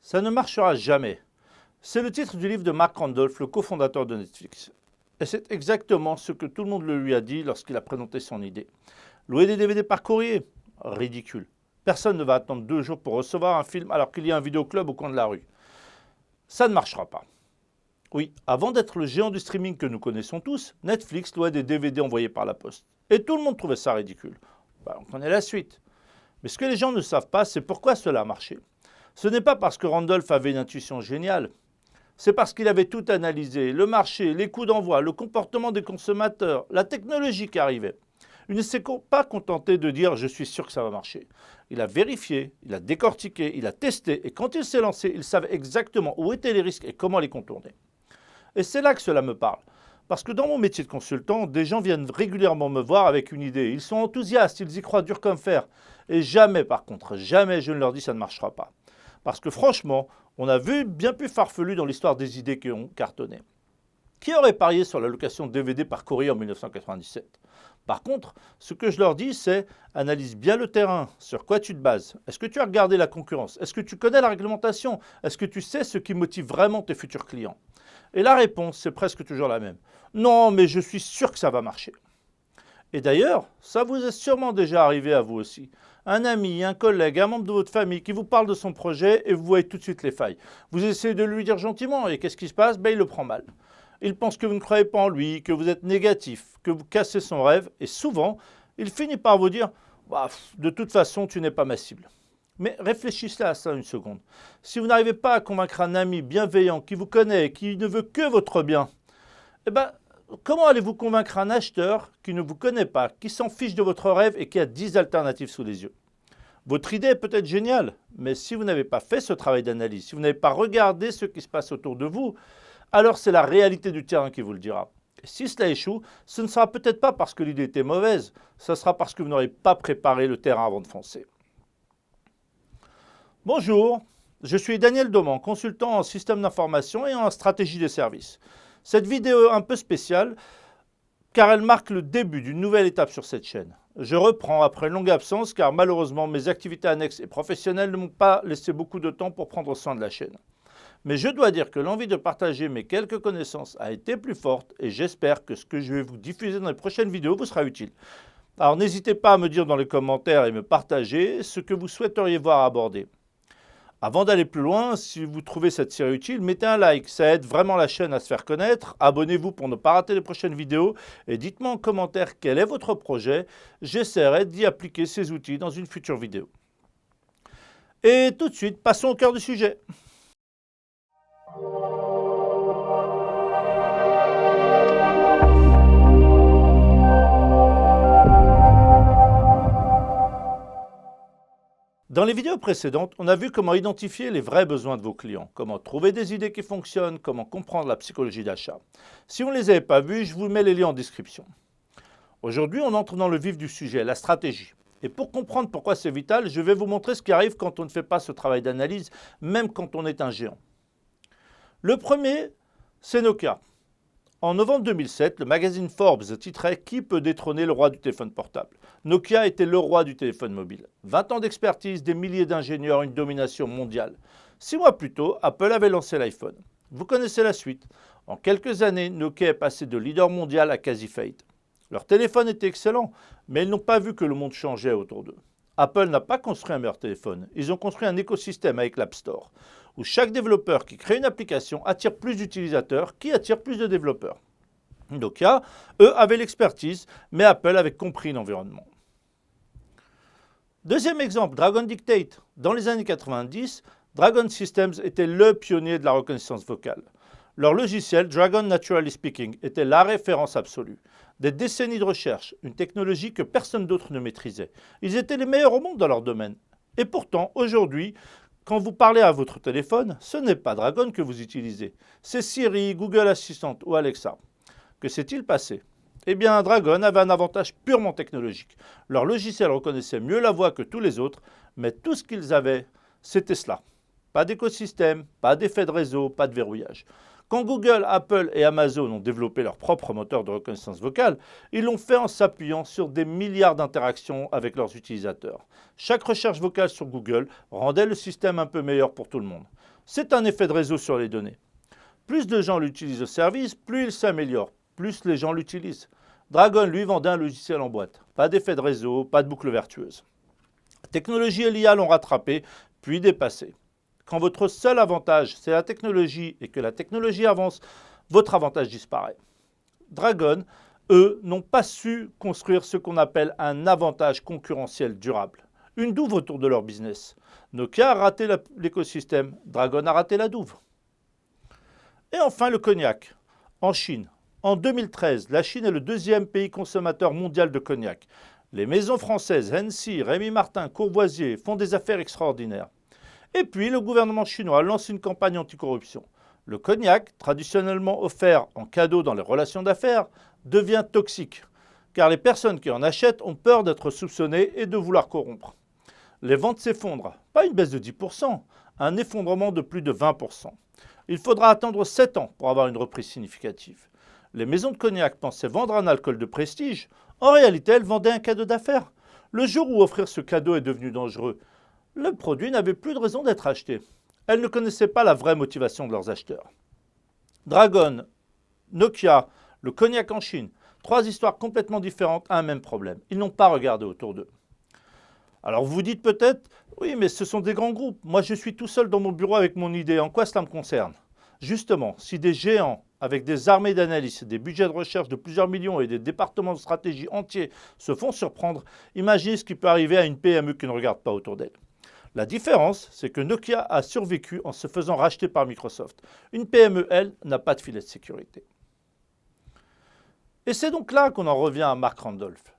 Ça ne marchera jamais. C'est le titre du livre de Mark Randolph, le cofondateur de Netflix. Et c'est exactement ce que tout le monde lui a dit lorsqu'il a présenté son idée. Louer des DVD par courrier? Ridicule. Personne ne va attendre 2 jours pour recevoir un film alors qu'il y a un vidéoclub au coin de la rue. Ça ne marchera pas. Oui, avant d'être le géant du streaming que nous connaissons tous, Netflix louait des DVD envoyés par la poste. Et tout le monde trouvait ça ridicule. On connaît la suite. Mais ce que les gens ne savent pas, c'est pourquoi cela a marché. Ce n'est pas parce que Randolph avait une intuition géniale. C'est parce qu'il avait tout analysé, le marché, les coûts d'envoi, le comportement des consommateurs, la technologie qui arrivait. Il ne s'est pas contenté de dire « je suis sûr que ça va marcher ». Il a vérifié, il a décortiqué, il a testé et quand il s'est lancé, il savait exactement où étaient les risques et comment les contourner. Et c'est là que cela me parle. Parce que dans mon métier de consultant, des gens viennent régulièrement me voir avec une idée. Ils sont enthousiastes, ils y croient dur comme fer. Et jamais, par contre, jamais je ne leur dis ça ne marchera pas. Parce que franchement, on a vu bien plus farfelu dans l'histoire des idées qui ont cartonné. Qui aurait parié sur la location de DVD par courrier en 1997 ? Par contre, ce que je leur dis, c'est analyse bien le terrain, sur quoi tu te bases. Est-ce que tu as regardé la concurrence? Est-ce que tu connais la réglementation? Est-ce que tu sais ce qui motive vraiment tes futurs clients? Et la réponse, c'est presque toujours la même. Non, mais je suis sûr que ça va marcher. Et d'ailleurs, ça vous est sûrement déjà arrivé à vous aussi. Un ami, un collègue, un membre de votre famille qui vous parle de son projet et vous voyez tout de suite les failles. Vous essayez de lui dire gentiment et qu'est-ce qui se passe? Il le prend mal. Il pense que vous ne croyez pas en lui, que vous êtes négatif, que vous cassez son rêve et souvent, il finit par vous dire « de toute façon, tu n'es pas ma cible ». Mais réfléchissez à ça une seconde. Si vous n'arrivez pas à convaincre un ami bienveillant qui vous connaît et qui ne veut que votre bien, comment allez-vous convaincre un acheteur qui ne vous connaît pas, qui s'en fiche de votre rêve et qui a 10 alternatives sous les yeux? Votre idée est peut-être géniale, mais si vous n'avez pas fait ce travail d'analyse, si vous n'avez pas regardé ce qui se passe autour de vous, alors c'est la réalité du terrain qui vous le dira. Et si cela échoue, ce ne sera peut-être pas parce que l'idée était mauvaise, ce sera parce que vous n'aurez pas préparé le terrain avant de foncer. Bonjour, je suis Daniel Doman, consultant en système d'information et en stratégie des services. Cette vidéo est un peu spéciale car elle marque le début d'une nouvelle étape sur cette chaîne. Je reprends après une longue absence car malheureusement mes activités annexes et professionnelles ne m'ont pas laissé beaucoup de temps pour prendre soin de la chaîne. Mais je dois dire que l'envie de partager mes quelques connaissances a été plus forte et j'espère que ce que je vais vous diffuser dans les prochaines vidéos vous sera utile. Alors n'hésitez pas à me dire dans les commentaires et me partager ce que vous souhaiteriez voir aborder. Avant d'aller plus loin, si vous trouvez cette série utile, mettez un like, ça aide vraiment la chaîne à se faire connaître. Abonnez-vous pour ne pas rater les prochaines vidéos et dites-moi en commentaire quel est votre projet. J'essaierai d'y appliquer ces outils dans une future vidéo. Et tout de suite, passons au cœur du sujet. Dans les vidéos précédentes, on a vu comment identifier les vrais besoins de vos clients, comment trouver des idées qui fonctionnent, comment comprendre la psychologie d'achat. Si vous ne les avez pas vues, je vous mets les liens en description. Aujourd'hui, on entre dans le vif du sujet, la stratégie. Et pour comprendre pourquoi c'est vital, je vais vous montrer ce qui arrive quand on ne fait pas ce travail d'analyse, même quand on est un géant. Le premier, c'est Nokia. En novembre 2007, le magazine Forbes titrait « Qui peut détrôner le roi du téléphone portable ?» Nokia était le roi du téléphone mobile. 20 ans d'expertise, des milliers d'ingénieurs, une domination mondiale. 6 mois plus tôt, Apple avait lancé l'iPhone. Vous connaissez la suite. En quelques années, Nokia est passé de leader mondial à quasi-faillite. Leur téléphone était excellent, mais ils n'ont pas vu que le monde changeait autour d'eux. Apple n'a pas construit un meilleur téléphone. Ils ont construit un écosystème avec l'App Store, où chaque développeur qui crée une application attire plus d'utilisateurs, qui attire plus de développeurs. Nokia, eux, avaient l'expertise, mais Apple avait compris l'environnement. Deuxième exemple, Dragon Dictate. Dans les années 90, Dragon Systems était le pionnier de la reconnaissance vocale. Leur logiciel, Dragon Naturally Speaking, était la référence absolue. Des décennies de recherche, une technologie que personne d'autre ne maîtrisait. Ils étaient les meilleurs au monde dans leur domaine. Et pourtant, aujourd'hui, quand vous parlez à votre téléphone, ce n'est pas Dragon que vous utilisez. C'est Siri, Google Assistant ou Alexa. Que s'est-il passé? Eh bien, Dragon avait un avantage purement technologique. Leur logiciel reconnaissait mieux la voix que tous les autres, mais tout ce qu'ils avaient, c'était cela. Pas d'écosystème, pas d'effet de réseau, pas de verrouillage. Quand Google, Apple et Amazon ont développé leur propre moteur de reconnaissance vocale, ils l'ont fait en s'appuyant sur des milliards d'interactions avec leurs utilisateurs. Chaque recherche vocale sur Google rendait le système un peu meilleur pour tout le monde. C'est un effet de réseau sur les données. Plus de gens l'utilisent au service, plus il s'améliore, plus les gens l'utilisent. Dragon, lui, vendait un logiciel en boîte. Pas d'effet de réseau, pas de boucle vertueuse. La technologie et l'IA l'ont rattrapé, puis dépassé. Quand votre seul avantage, c'est la technologie et que la technologie avance, votre avantage disparaît. Dragon, eux, n'ont pas su construire ce qu'on appelle un avantage concurrentiel durable. Une douve autour de leur business. Nokia a raté l'écosystème, Dragon a raté la douve. Et enfin le cognac, en Chine. En 2013, la Chine est le deuxième pays consommateur mondial de cognac. Les maisons françaises Hennessy, Rémy Martin, Courvoisier font des affaires extraordinaires. Et puis, le gouvernement chinois lance une campagne anticorruption. Le cognac, traditionnellement offert en cadeau dans les relations d'affaires, devient toxique, car les personnes qui en achètent ont peur d'être soupçonnées et de vouloir corrompre. Les ventes s'effondrent, pas une baisse de 10%, un effondrement de plus de 20%. Il faudra attendre 7 ans pour avoir une reprise significative. Les maisons de cognac pensaient vendre un alcool de prestige, en réalité elles vendaient un cadeau d'affaires. Le jour où offrir ce cadeau est devenu dangereux, le produit n'avait plus de raison d'être acheté. Elles ne connaissaient pas la vraie motivation de leurs acheteurs. Dragon, Nokia, le cognac en Chine, 3 histoires complètement différentes à un même problème. Ils n'ont pas regardé autour d'eux. Alors vous vous dites peut-être, oui mais ce sont des grands groupes, moi je suis tout seul dans mon bureau avec mon idée, en quoi cela me concerne? Justement, si des géants avec des armées d'analystes, des budgets de recherche de plusieurs millions et des départements de stratégie entiers se font surprendre, imaginez ce qui peut arriver à une PME qui ne regarde pas autour d'elle. La différence, c'est que Nokia a survécu en se faisant racheter par Microsoft. Une PME, elle, n'a pas de filet de sécurité. Et c'est donc là qu'on en revient à Marc Randolph.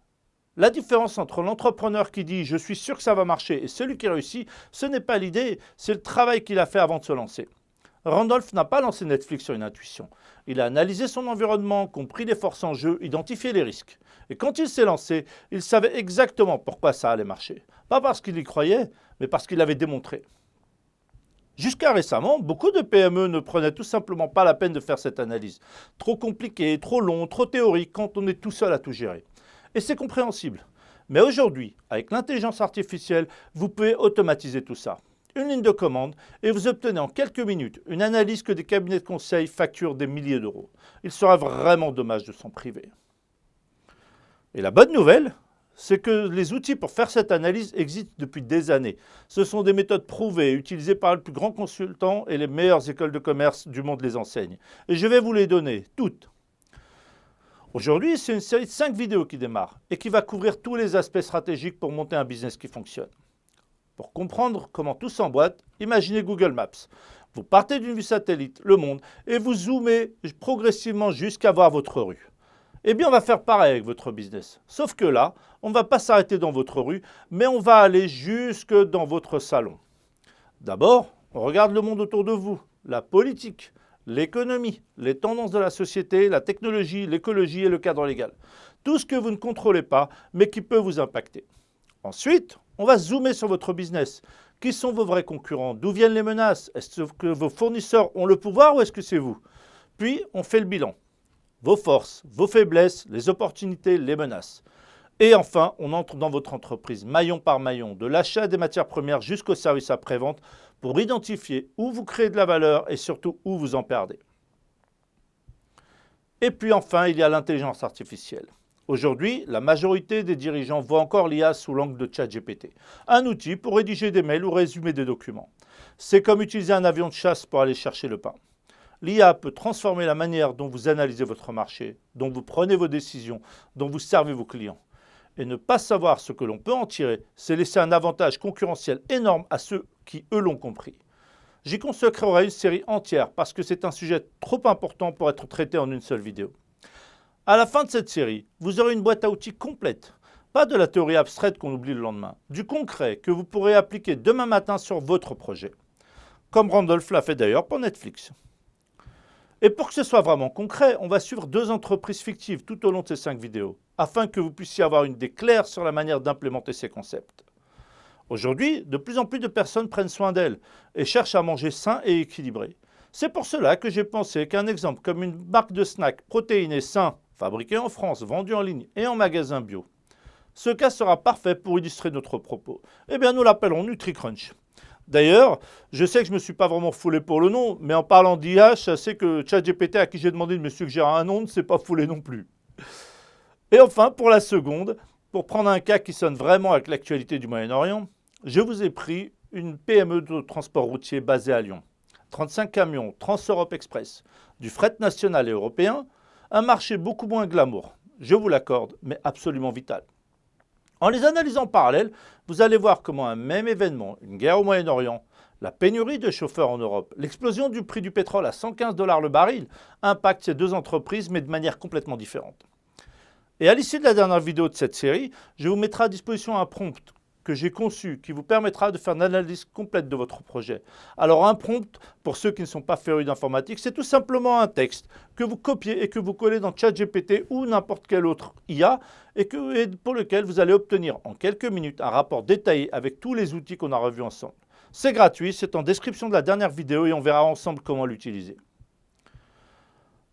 La différence entre l'entrepreneur qui dit « je suis sûr que ça va marcher » et celui qui réussit, ce n'est pas l'idée, c'est le travail qu'il a fait avant de se lancer. Randolph n'a pas lancé Netflix sur une intuition. Il a analysé son environnement, compris les forces en jeu, identifié les risques. Et quand il s'est lancé, il savait exactement pourquoi ça allait marcher. Pas parce qu'il y croyait, mais parce qu'il l'avait démontré. Jusqu'à récemment, beaucoup de PME ne prenaient tout simplement pas la peine de faire cette analyse. Trop compliqué, trop long, trop théorique quand on est tout seul à tout gérer. Et c'est compréhensible. Mais aujourd'hui, avec l'intelligence artificielle, vous pouvez automatiser tout ça. Une ligne de commande et vous obtenez en quelques minutes une analyse que des cabinets de conseil facturent des milliers d'euros. Il serait vraiment dommage de s'en priver. Et la bonne nouvelle, c'est que les outils pour faire cette analyse existent depuis des années. Ce sont des méthodes prouvées, utilisées par les plus grands consultants et les meilleures écoles de commerce du monde les enseignent. Et je vais vous les donner, toutes. Aujourd'hui, c'est une série de 5 vidéos qui démarre et qui va couvrir tous les aspects stratégiques pour monter un business qui fonctionne. Pour comprendre comment tout s'emboîte, imaginez Google Maps. Vous partez d'une vue satellite, le monde, et vous zoomez progressivement jusqu'à voir votre rue. Eh bien, on va faire pareil avec votre business. Sauf que là, on ne va pas s'arrêter dans votre rue, mais on va aller jusque dans votre salon. D'abord, on regarde le monde autour de vous, la politique, l'économie, les tendances de la société, la technologie, l'écologie et le cadre légal. Tout ce que vous ne contrôlez pas, mais qui peut vous impacter. Ensuite, on va zoomer sur votre business. Qui sont vos vrais concurrents? D'où viennent les menaces? Est-ce que vos fournisseurs ont le pouvoir ou est-ce que c'est vous? Puis, on fait le bilan. Vos forces, vos faiblesses, les opportunités, les menaces. Et enfin, on entre dans votre entreprise, maillon par maillon, de l'achat des matières premières jusqu'au service après-vente, pour identifier où vous créez de la valeur et surtout où vous en perdez. Et puis enfin, il y a l'intelligence artificielle. Aujourd'hui, la majorité des dirigeants voient encore l'IA sous l'angle de ChatGPT, un outil pour rédiger des mails ou résumer des documents. C'est comme utiliser un avion de chasse pour aller chercher le pain. L'IA peut transformer la manière dont vous analysez votre marché, dont vous prenez vos décisions, dont vous servez vos clients. Et ne pas savoir ce que l'on peut en tirer, c'est laisser un avantage concurrentiel énorme à ceux qui, eux, l'ont compris. J'y consacrerai une série entière parce que c'est un sujet trop important pour être traité en une seule vidéo. À la fin de cette série, vous aurez une boîte à outils complète. Pas de la théorie abstraite qu'on oublie le lendemain. Du concret que vous pourrez appliquer demain matin sur votre projet. Comme Randolph l'a fait d'ailleurs pour Netflix. Et pour que ce soit vraiment concret, on va suivre 2 entreprises fictives tout au long de ces 5 vidéos, afin que vous puissiez avoir une idée claire sur la manière d'implémenter ces concepts. Aujourd'hui, de plus en plus de personnes prennent soin d'elles et cherchent à manger sain et équilibré. C'est pour cela que j'ai pensé qu'un exemple comme une marque de snacks protéinés sains, fabriquée en France, vendue en ligne et en magasin bio, ce cas sera parfait pour illustrer notre propos. Eh bien, nous l'appellerons NutriCrunch. D'ailleurs, je sais que je ne me suis pas vraiment foulé pour le nom, mais en parlant d'IA, je sais que ChatGPT, à qui j'ai demandé de me suggérer un nom, ne s'est pas foulé non plus. Et enfin, pour la seconde, pour prendre un cas qui sonne vraiment avec l'actualité du Moyen-Orient, je vous ai pris une PME de transport routier basée à Lyon. 35 camions Trans-Europe Express, du fret national et européen, un marché beaucoup moins glamour, je vous l'accorde, mais absolument vital. En les analysant en parallèle, vous allez voir comment un même événement, une guerre au Moyen-Orient, la pénurie de chauffeurs en Europe, l'explosion du prix du pétrole à 115 $ le baril, impactent ces deux entreprises, mais de manière complètement différente. Et à l'issue de la dernière vidéo de cette série, je vous mettrai à disposition un prompt que j'ai conçu qui vous permettra de faire une analyse complète de votre projet. Alors un prompt, pour ceux qui ne sont pas férus d'informatique, c'est tout simplement un texte que vous copiez et que vous collez dans ChatGPT ou n'importe quel autre IA et pour lequel vous allez obtenir en quelques minutes un rapport détaillé avec tous les outils qu'on a revus ensemble. C'est gratuit, c'est en description de la dernière vidéo et on verra ensemble comment l'utiliser.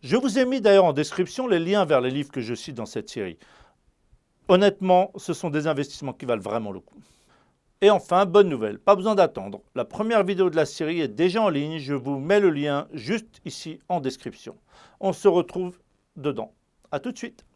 Je vous ai mis d'ailleurs en description les liens vers les livres que je cite dans cette série. Honnêtement, ce sont des investissements qui valent vraiment le coup. Et enfin, bonne nouvelle, pas besoin d'attendre. La première vidéo de la série est déjà en ligne, je vous mets le lien juste ici en description. On se retrouve dedans. À tout de suite.